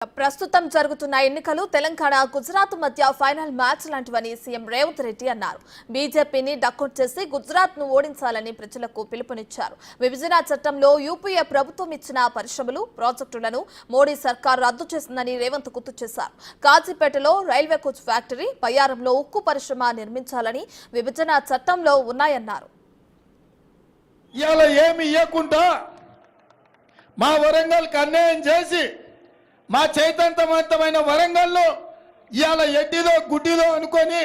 ప్రస్తుతం జరుగుతున్న ఎన్నికలు తెలంగాణ గుజరాత్ మధ్య ఫైనల్ మ్యాచ్ లాంటివని సీఎం రేవంత్ రెడ్డి అన్నారు. బీజేపీని డక్కౌట్ చేసి గుజరాత్ ను ఓడించాలని ప్రజలకు పిలుపునిచ్చారు. విభజన చట్టంలో యూపీఏ ప్రభుత్వం ఇచ్చిన పరిశ్రమలు, ప్రాజెక్టులను మోడీ సర్కార్ రద్దు చేసిందని రేవంత్ గుర్తు చేశారు. కాజీపేటలో రైల్వే కోచ్ ఫ్యాక్టరీ, బయ్యారంలో ఉక్కు పరిశ్రమ నిర్మించాలని విభజన చట్టంలో ఉన్నాయన్నారు. మా వరంగల్ అన్యాయం చేసి మా చైతన్యవంతమైన వరంగల్లో ఇవాళ ఎడ్డిదో గుడ్డిదో అనుకొని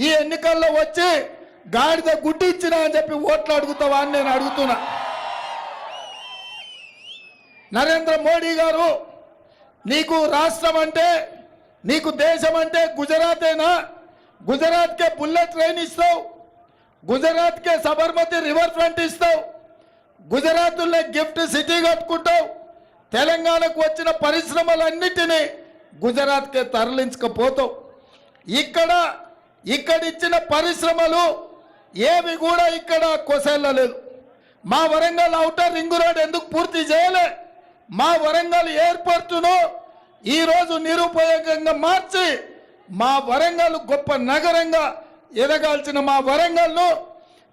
ఈ ఎన్నికల్లో వచ్చి గాడిద గుడ్డి ఇచ్చినా అని చెప్పి ఓట్లు అడుగుతావా అని నేను అడుగుతున్నా. నరేంద్ర మోడీ గారు, నీకు రాష్ట్రం అంటే, నీకు దేశం అంటే గుజరాతేనా? గుజరాత్కే బుల్లెట్ ట్రైన్ ఇస్తావు, గుజరాత్కే సబర్మతి రివర్ ఫ్రంట్ ఇస్తావు, గుజరాత్లో గిఫ్ట్ సిటీ కట్టుకుంటావు, తెలంగాణకు వచ్చిన పరిశ్రమలన్నిటినీ గుజరాత్కే తరలించకపోతావు. ఇక్కడ ఇచ్చిన పరిశ్రమలు ఏవి కూడా ఇక్కడ కొసెళ్ళలేదు. మా వరంగల్ ఔటర్ రింగ్ రోడ్ ఎందుకు పూర్తి చేయలే? మా వరంగల్ ఎయిర్పోర్టును ఈరోజు నిరుపయోగంగా మార్చి మా వరంగల్ గొప్ప నగరంగా ఎదగాల్సిన మా వరంగల్ను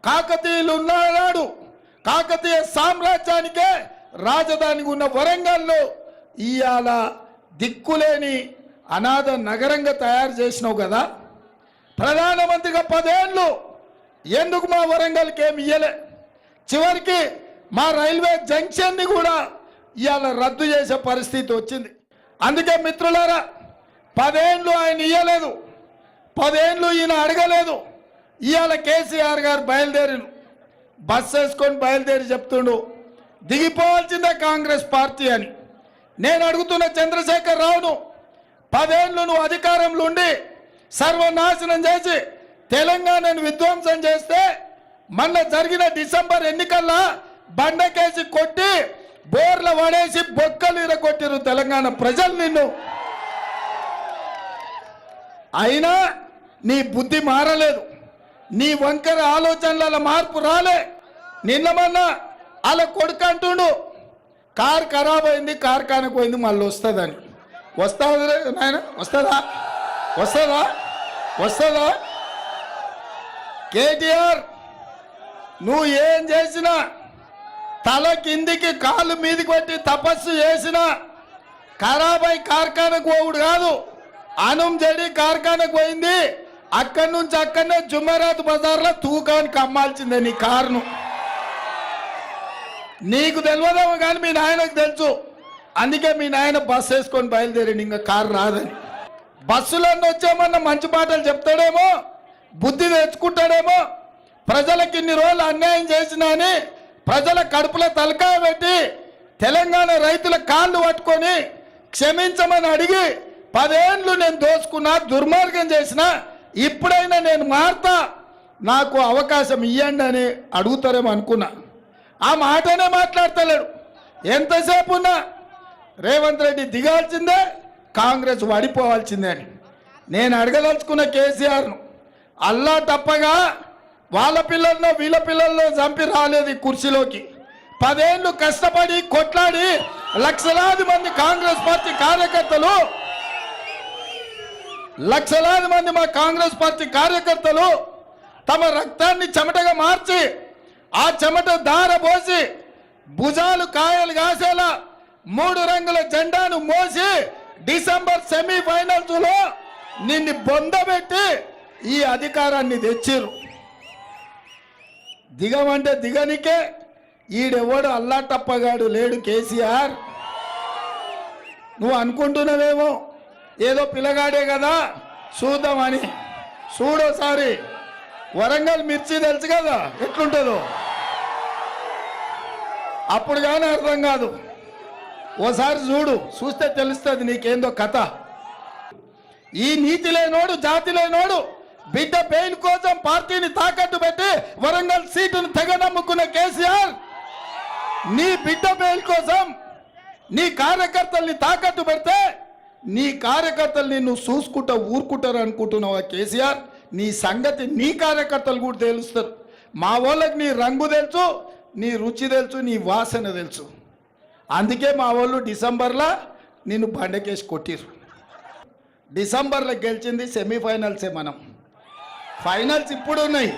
కాకతీయులు ఉన్నాడు, కాకతీయ సామ్రాజ్యానికే రాజధానికి ఉన్న వరంగల్లో ఇవాళ దిక్కులేని అనాథ నగరంగా తయారు చేసినావు కదా. ప్రధానమంత్రిగా 10 ఏళ్ళు ఎందుకు మా వరంగల్కి ఏమి ఇయ్యలే? చివరికి మా రైల్వే జంక్షన్ని కూడా ఇవాళ రద్దు చేసే పరిస్థితి వచ్చింది. అందుకే మిత్రులారా, 10 ఏళ్ళు ఆయన ఇయ్యలేదు, 10 ఏళ్ళు ఈయన అడగలేదు. ఇవాళ కేసీఆర్ గారు బయలుదేరిను, బస్ వేసుకొని బయలుదేరి చెప్తుండు దిగిపోవాల్సిందే కాంగ్రెస్ పార్టీ అని. నేను అడుగుతున్న చంద్రశేఖర్ రావును, 10 ఏళ్ళు నువ్వు అధికారంలో ఉండి సర్వనాశనం చేసి తెలంగాణను విధ్వంసం చేస్తే మొన్న జరిగిన డిసెంబర్ ఎన్నికల్లో బండకేసి కొట్టి బోర్ల పడేసి బొక్కలు ఇరగొట్టిరు తెలంగాణ ప్రజలు నిన్ను. అయినా నీ బుద్ధి మారలేదు, నీ వంకర ఆలోచనల మార్పు రాలే. నిన్న మొన్న అలా కొడుకు అంటుండు కారు ఖరాబ్ అయింది, కార్ఖానకు పోయింది, మళ్ళీ వస్తుందని. వస్తుంది నాయన, వస్తుందా? వస్తుందా? వస్తుందా? కేటీఆర్, నువ్వు ఏం చేసినా, తల కిందికి కాళ్ళు మీదకి పెట్టి తపస్సు చేసినా ఖరాబ్ అయి కార్ఖానకు పోవుడు కాదు. అనుం జడి కార్ఖానకు పోయింది, అక్కడి నుంచి అక్కడనే జుమ్మరాత్ బజార్లో తూకానికి అమ్మాల్సిందే నీ కారును. నీకు తెలియదేమో కానీ మీ నాయనకు తెలుసు. అందుకే మీ నాయన బస్సు వేసుకొని బయలుదేరింది, ఇంకా కారు రాదని. బస్సులన్నీ వచ్చామన్న మంచి మాటలు చెప్తాడేమో, బుద్ధి తెచ్చుకుంటాడేమో. ప్రజలకు ఇన్ని రోజులు అన్యాయం చేసినా అని ప్రజల కడుపులో తలకాయ పెట్టి తెలంగాణ రైతుల కాళ్ళు పట్టుకొని క్షమించమని అడిగి 10 ఏళ్ళు నేను దోచుకున్నా, దుర్మార్గం చేసిన, ఇప్పుడైనా నేను మారుతా, నాకు అవకాశం ఇవ్వండి అని అడుగుతారేమో అనుకున్నా. ఆ మాటనే మాట్లాడతలేడు. ఎంతసేపు ఉన్నా రేవంత్ రెడ్డి దిగాల్సిందే, కాంగ్రెస్ వడిపోవాల్సిందే అని. నేను అడగదలుచుకున్న కేసీఆర్ను, అల్లా తప్పగా వాళ్ళ పిల్లల్లో వీళ్ళ పిల్లల్లో చంపి రాలేదు ఈ కుర్చీలోకి. 10 ఏళ్ళు కష్టపడి కొట్లాడి లక్షలాది మంది కాంగ్రెస్ పార్టీ కార్యకర్తలు, లక్షలాది మంది మా కాంగ్రెస్ పార్టీ కార్యకర్తలు తమ రక్తాన్ని చెమటగా మార్చి ఆ చెమట దార పోసి భుజాలు కాయలు కాసేలా 3 రంగుల జెండాను మోసి డిసెంబర్ సెమీఫైనల్స్ లో నిన్ను బొందబెట్టి ఈ అధికారాన్ని తెచ్చిరు. దిగమంటే దిగనికే ఈడెవడు అల్లాటప్పగాడు లేడు. కేసీఆర్, నువ్వు అనుకుంటున్నావేమో ఏదో పిల్లగాడే కదా చూద్దామని. చూడోసారి వరంగల్ మిర్చి తెలుసు కదా ఎట్లుంటుందో, అప్పుడు కానీ అర్థం కాదు. ఓసారి చూస్తే తెలుస్తుంది నీకేందో కథ. ఈ నీతి లేనోడు, జాతి లేనోడు బిడ్డ బెయిల్ కోసం పార్టీని తాకట్టు పెట్టి వరంగల్ సీటును తెగ నమ్ముకున్న కేసీఆర్, నీ బిడ్డ బెయిల్ కోసం నీ కార్యకర్తల్ని తాకట్టు పెడితే నీ కార్యకర్తల్ని నువ్వు చూసుకుంటా ఊరుకుంటారు అనుకుంటున్నావా కేసీఆర్? నీ సంగతి నీ కార్యకర్తలు కూడా తెలుస్తారు. మా వాళ్ళకి నీ రంగు తెలుసు, నీ రుచి తెలుసు, నీ వాసన తెలుసు. అందుకే మా వాళ్ళు డిసెంబర్లో నిన్ను బండకేసి కొట్టిరు. డిసెంబర్లో గెలిచింది సెమీఫైనల్సే, మనం ఫైనల్స్ ఇప్పుడు ఉన్నాయి.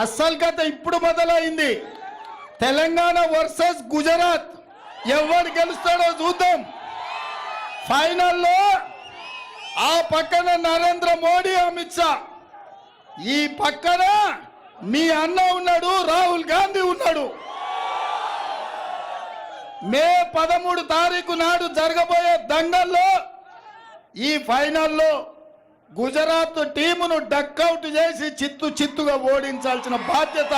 అస్సలు కథ ఇప్పుడు మొదలైంది. తెలంగాణ వర్సెస్ గుజరాత్, ఎవరు గెలుస్తాడో చూద్దాం. ఫైనల్లో ఆ పక్కన నరేంద్ర మోడీ, అమిత్ షా, ఈ పక్కన మీ అన్న ఉన్నాడు, రాహుల్ గాంధీ ఉన్నాడు. మే 13 తారీఖు నాడు జరగబోయే దంగల్లో ఈ ఫైనల్లో గుజరాత్ టీమును డక్అవుట్ చేసి చిత్తుగా ఓడించాల్సిన బాధ్యత